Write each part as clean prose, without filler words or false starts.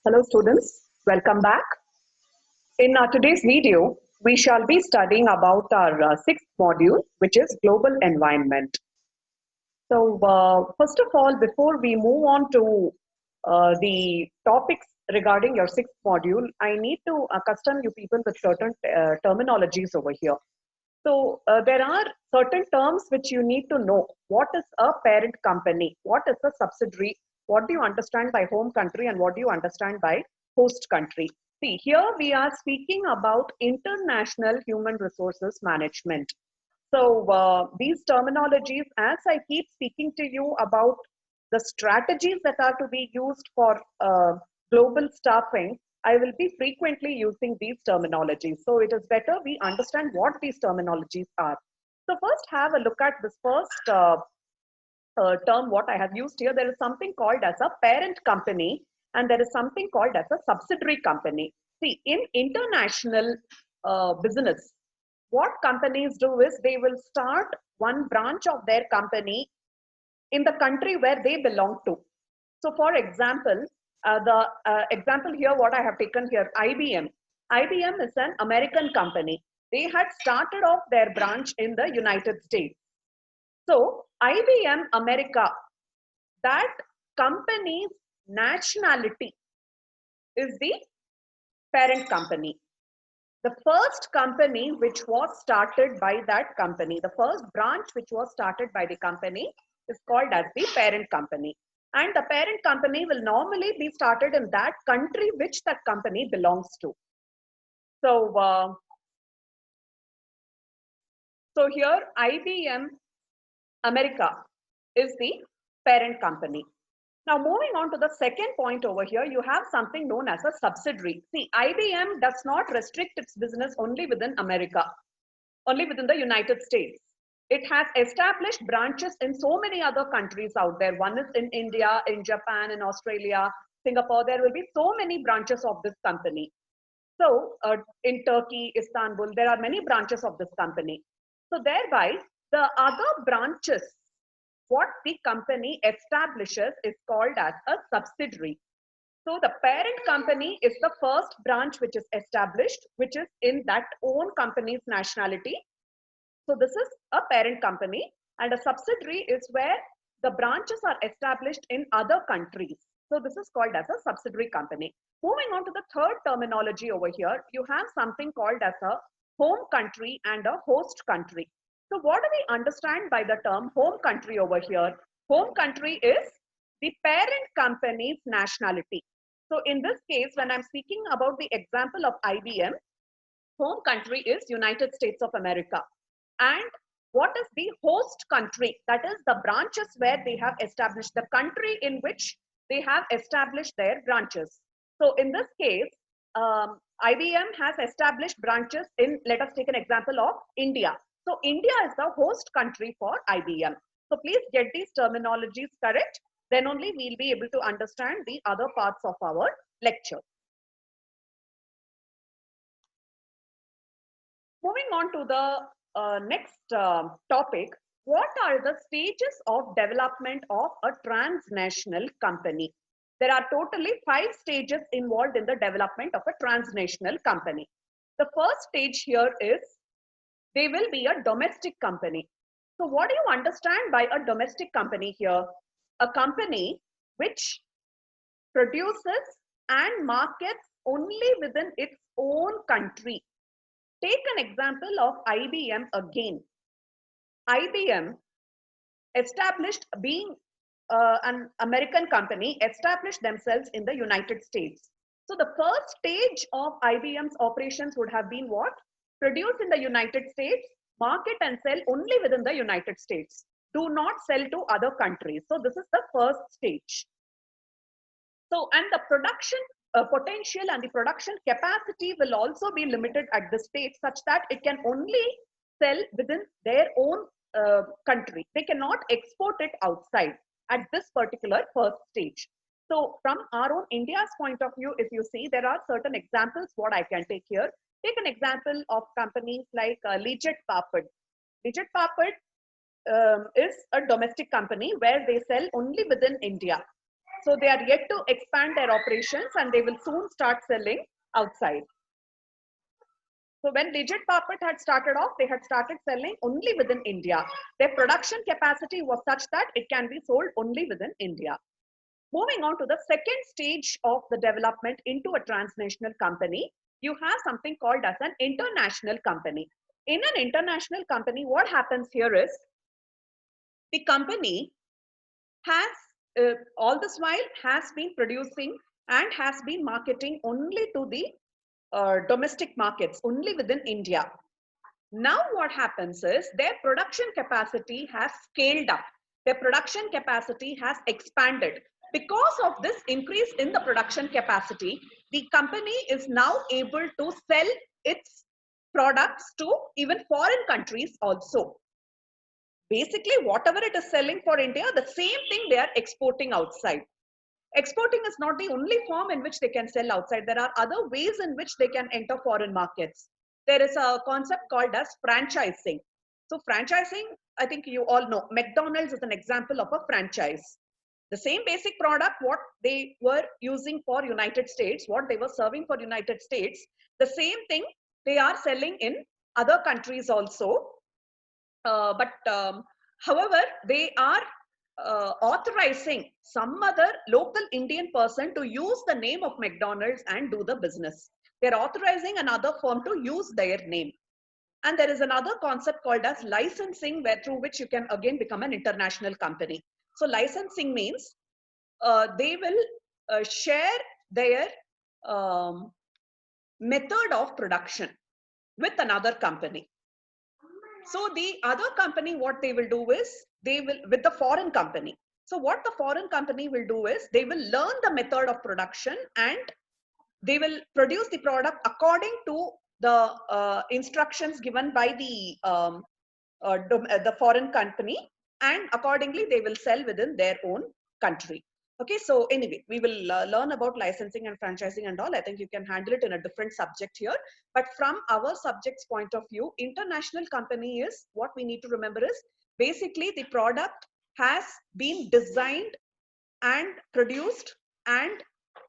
Hello students, welcome back. In today's video, we shall be studying about our sixth module, which is global environment. So first of all, before we move on to the topics regarding your sixth module, I need to accustom you people with certain terminologies over here. So there are certain terms which you need to know. What is a parent company? What is a subsidiary? What do you understand by home country and what do you understand by host country? See, here we are speaking about international human resources management. So these terminologies, as I keep speaking to you about the strategies that are to be used for global staffing, I will be frequently using these terminologies. So it is better we understand what these terminologies are. So first have a look at this first term what I have used here. There is something called as a parent company and there is something called as a subsidiary company. See, in international business, what companies do is they will start one branch of their company in the country where they belong to. So for example, the example here, what I have taken here, IBM. IBM is an American company. They had started off their branch in the United States. So IBM America, that company's nationality is the parent company. The first company which was started by that company, the first branch which was started by the company is called as the parent company. And the parent company will normally be started in that country which that company belongs to. So, so here IBM America is the parent company. Now moving on to the second point over here, you have something known as a subsidiary. See, IBM does not restrict its business only within America, only within the United States. It has established branches in so many other countries out there. One is in India, in Japan, in Australia, Singapore. There will be so many branches of this company. So in Turkey, Istanbul, there are many branches of this company. So thereby, the other branches, what the company establishes is called as a subsidiary. So the parent company is the first branch which is established, which is in that own company's nationality. So this is a parent company, and a subsidiary is where the branches are established in other countries. So this is called as a subsidiary company. Moving on to the third terminology over here, you have something called as a home country and a host country. So what do we understand by the term home country over here? Home country is the parent company's nationality. So in this case, when I'm speaking about the example of IBM, home country is United States of America. And what is the host country? That is the branches where they have established, the country in which they have established their branches. So in this case, IBM has established branches in, let us take an example of India. So India is the host country for IBM. So please get these terminologies correct. Then only we'll be able to understand the other parts of our lecture. Moving on to the next topic, what are the stages of development of a transnational company? There are totally 5 stages involved in the development of a transnational company. The first stage here is they will be a domestic company. So what do you understand by a domestic company here? A company which produces and markets only within its own country. Take an example of IBM again. IBM established, being an American company, established themselves in the United States. So the first stage of IBM's operations would have been what? Produce in the United States, market and sell only within the United States. Do not sell to other countries. So this is the first stage. So, and the production potential and the production capacity will also be limited at this stage, such that it can only sell within their own country. They cannot export it outside at this particular first stage. So from our own India's point of view, if you see, there are certain examples what I can take here. Take an example of companies like Legit Papad. Legit Papad is a domestic company where they sell only within India. So they are yet to expand their operations and they will soon start selling outside. So when Digit Carpet had started off, they had started selling only within India. Their production capacity was such that it can be sold only within India. Moving on to the second stage of the development into a transnational company, you have something called as an international company. In an international company, what happens here is the company has all this while has been producing and has been marketing only to the domestic markets, only within India. Now what happens is their production capacity has scaled up. Their production capacity has expanded. Because of this increase in the production capacity, the company is now able to sell its products to even foreign countries also. Basically, whatever it is selling for India, the same thing they are exporting outside. Exporting is not the only form in which they can sell outside. There are other ways in which they can enter foreign markets. There is a concept called as franchising. So franchising, I think you all know, McDonald's is an example of a franchise. The same basic product, what they were using for United States, what they were serving for United States, the same thing they are selling in other countries also. However, they are authorizing some other local Indian person to use the name of McDonald's and do the business. They're authorizing another firm to use their name. And there is another concept called as licensing, where through which you can again become an international company. So licensing means they will share their method of production with another company. So the other company, what they will do is, they will, with the foreign company. So what the foreign company will do is, they will learn the method of production and they will produce the product according to the instructions given by the foreign company, and accordingly they will sell within their own country. Okay, so anyway, we will learn about licensing and franchising and all. I think you can handle it in a different subject here. But from our subject's point of view, international company is, what we need to remember is, basically the product has been designed and produced and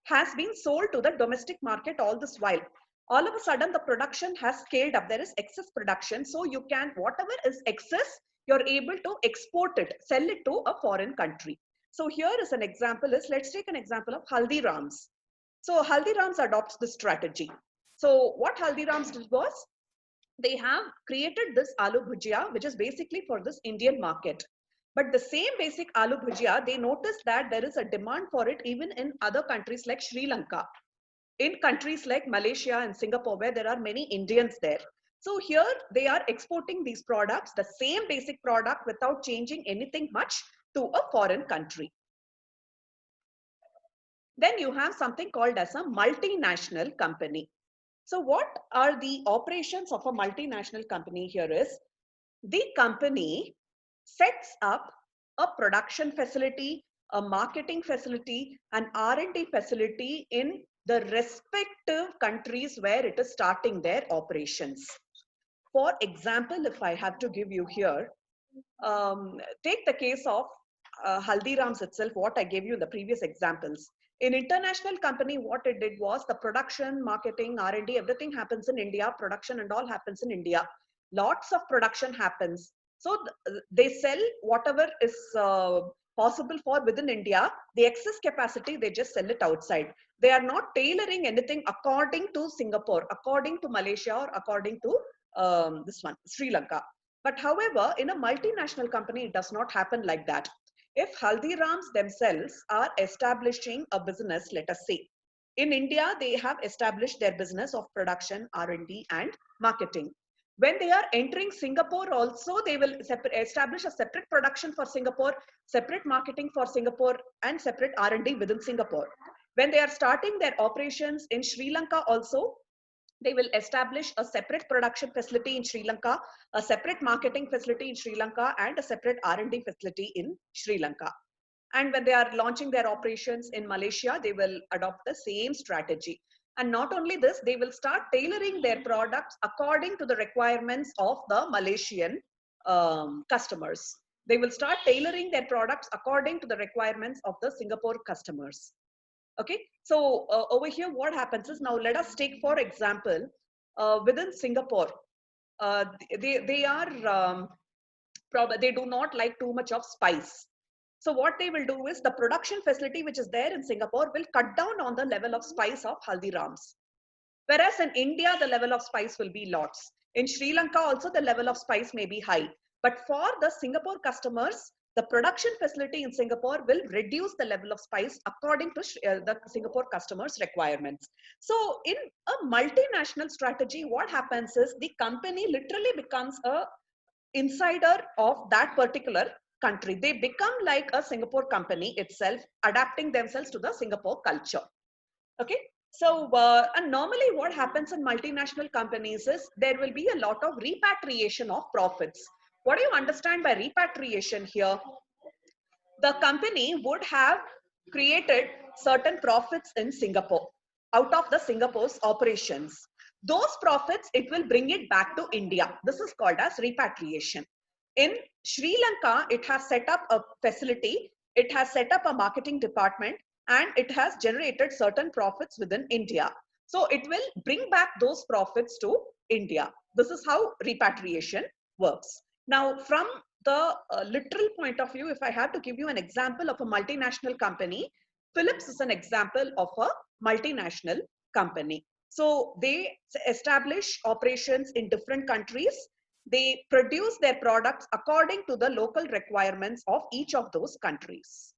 has been sold to the domestic market all this while. All of a sudden, the production has scaled up. There is excess production. So you can, whatever is excess, you're able to export it, sell it to a foreign country. So here is an example is, let's take an example of Haldiram's. So Haldiram's adopts this strategy. So what Haldiram's did was, they have created this aloo bhujia, which is basically for this Indian market. But the same basic aloo bhujia, they noticed that there is a demand for it even in other countries like Sri Lanka, in countries like Malaysia and Singapore, where there are many Indians there. So here they are exporting these products, the same basic product, without changing anything much, to a foreign country. Then you have something called as a multinational company. So what are the operations of a multinational company here is, the company sets up a production facility, a marketing facility, an R&D facility in the respective countries where it is starting their operations. For example, if I have to give you here, take the case of Haldiram's itself, what I gave you in the previous examples. In international company, what it did was, the production, marketing, R&D, everything happens in India, production and all happens in India. Lots of production happens. So they sell whatever is possible for within India. The excess capacity, they just sell it outside. They are not tailoring anything according to Singapore, according to Malaysia, or according to this one, Sri Lanka. But however, in a multinational company, it does not happen like that. If Haldiram's themselves are establishing a business, let us say, in India, they have established their business of production, R&D, and marketing. When they are entering Singapore also, they will establish a separate production for Singapore, separate marketing for Singapore, and separate R&D within Singapore. When they are starting their operations in Sri Lanka also, they will establish a separate production facility in Sri Lanka, a separate marketing facility in Sri Lanka, and a separate R&D facility in Sri Lanka. And when they are launching their operations in Malaysia, they will adopt the same strategy. And not only this, they will start tailoring their products according to the requirements of the Malaysian customers. They will start tailoring their products according to the requirements of the Singapore customers. Okay, so over here, what happens is, now let us take, for example, within Singapore, they are they do not like too much of spice. So what they will do is, the production facility which is there in Singapore will cut down on the level of spice of Haldirams. Whereas in India, the level of spice will be lots. In Sri Lanka also, the level of spice may be high. But for the Singapore customers, the production facility in Singapore will reduce the level of spice according to the Singapore customers' requirements. So in a multinational strategy, what happens is, the company literally becomes a insider of that particular country. They become like a Singapore company itself, adapting themselves to the Singapore culture. Okay, so and normally what happens in multinational companies is, there will be a lot of repatriation of profits. What do you understand by repatriation here? The company would have created certain profits in Singapore out of the Singapore's operations. Those profits, it will bring it back to India. This is called as repatriation. In Sri Lanka, it has set up a facility, it has set up a marketing department, and it has generated certain profits within India. So it will bring back those profits to India. This is how repatriation works. Now, from the literal point of view, if I had to give you an example of a multinational company, Philips is an example of a multinational company. So they establish operations in different countries. They produce their products according to the local requirements of each of those countries.